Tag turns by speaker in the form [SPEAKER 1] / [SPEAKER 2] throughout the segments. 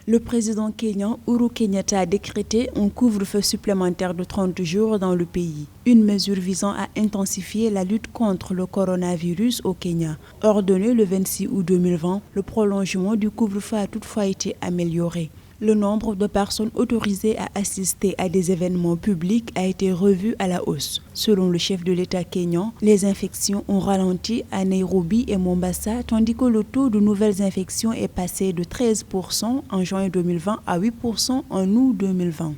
[SPEAKER 1] Le président kényan Uhuru Kenyatta a décrété un couvre-feu supplémentaire de 30 jours dans le pays, une mesure visant à intensifier la lutte contre le coronavirus au Kenya. Ordonné le 26 août 2020, le prolongement du couvre-feu a toutefois été amélioré. Le nombre de personnes autorisées à assister à des événements publics a été revu à la hausse. Selon le chef de l'État kényan, les infections ont ralenti à Nairobi et Mombasa, tandis que le taux de nouvelles infections est passé de 13% en juin 2020 à 8% en août 2020.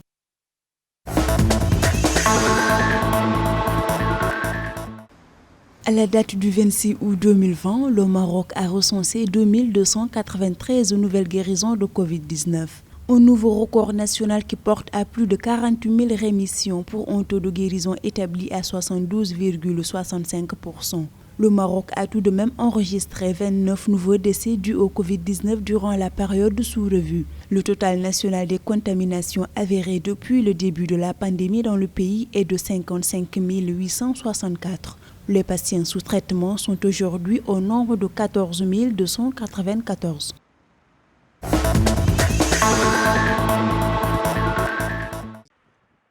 [SPEAKER 1] À la date du 26 août 2020, le Maroc a recensé 2293 nouvelles guérisons de Covid-19. Un nouveau record national qui porte à plus de 48 000 rémissions pour un taux de guérison établi à 72,65%. Le Maroc a tout de même enregistré 29 nouveaux décès dus au Covid-19 durant la période sous revue. Le total national des contaminations avérées depuis le début de la pandémie dans le pays est de 55 864. Les patients sous traitement sont aujourd'hui au nombre de 14 294.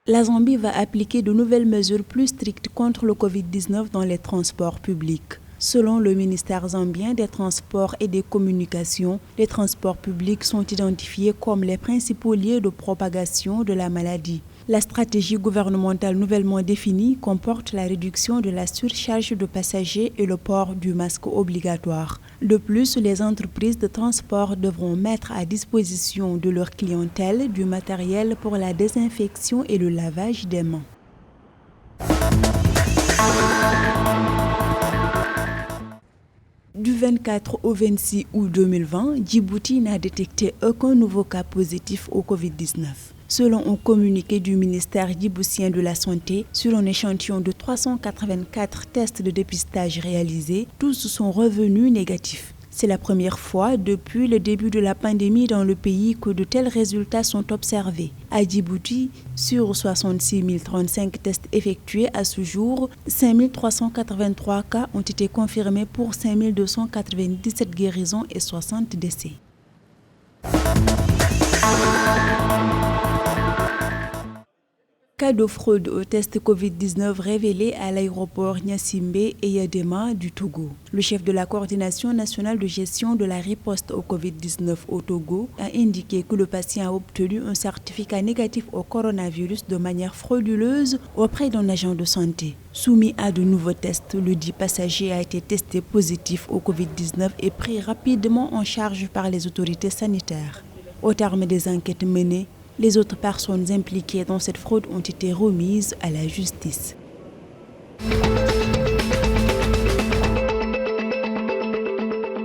[SPEAKER 1] La Zambie va appliquer de nouvelles mesures plus strictes contre le Covid-19 dans les transports publics. Selon le ministère zambien des Transports et des Communications, les transports publics sont identifiés comme les principaux lieux de propagation de la maladie. La stratégie gouvernementale nouvellement définie comporte la réduction de la surcharge de passagers et le port du masque obligatoire. De plus, les entreprises de transport devront mettre à disposition de leur clientèle du matériel pour la désinfection et le lavage des mains. Du 24 au 26 août 2020, Djibouti n'a détecté aucun nouveau cas positif au Covid-19. Selon un communiqué du ministère djiboutien de la Santé, sur un échantillon de 384 tests de dépistage réalisés, tous sont revenus négatifs. C'est la première fois depuis le début de la pandémie dans le pays que de tels résultats sont observés. À Djibouti, sur 66 035 tests effectués à ce jour, 5 383 cas ont été confirmés pour 5 297 guérisons et 60 décès. Cas de fraude au test Covid-19 révélé à l'aéroport Gnassingbé et Yadema du Togo. Le chef de la coordination nationale de gestion de la riposte au Covid-19 au Togo a indiqué que le patient a obtenu un certificat négatif au coronavirus de manière frauduleuse auprès d'un agent de santé. Soumis à de nouveaux tests, le dit passager a été testé positif au Covid-19 et pris rapidement en charge par les autorités sanitaires. Au terme des enquêtes menées, les autres personnes impliquées dans cette fraude ont été remises à la justice.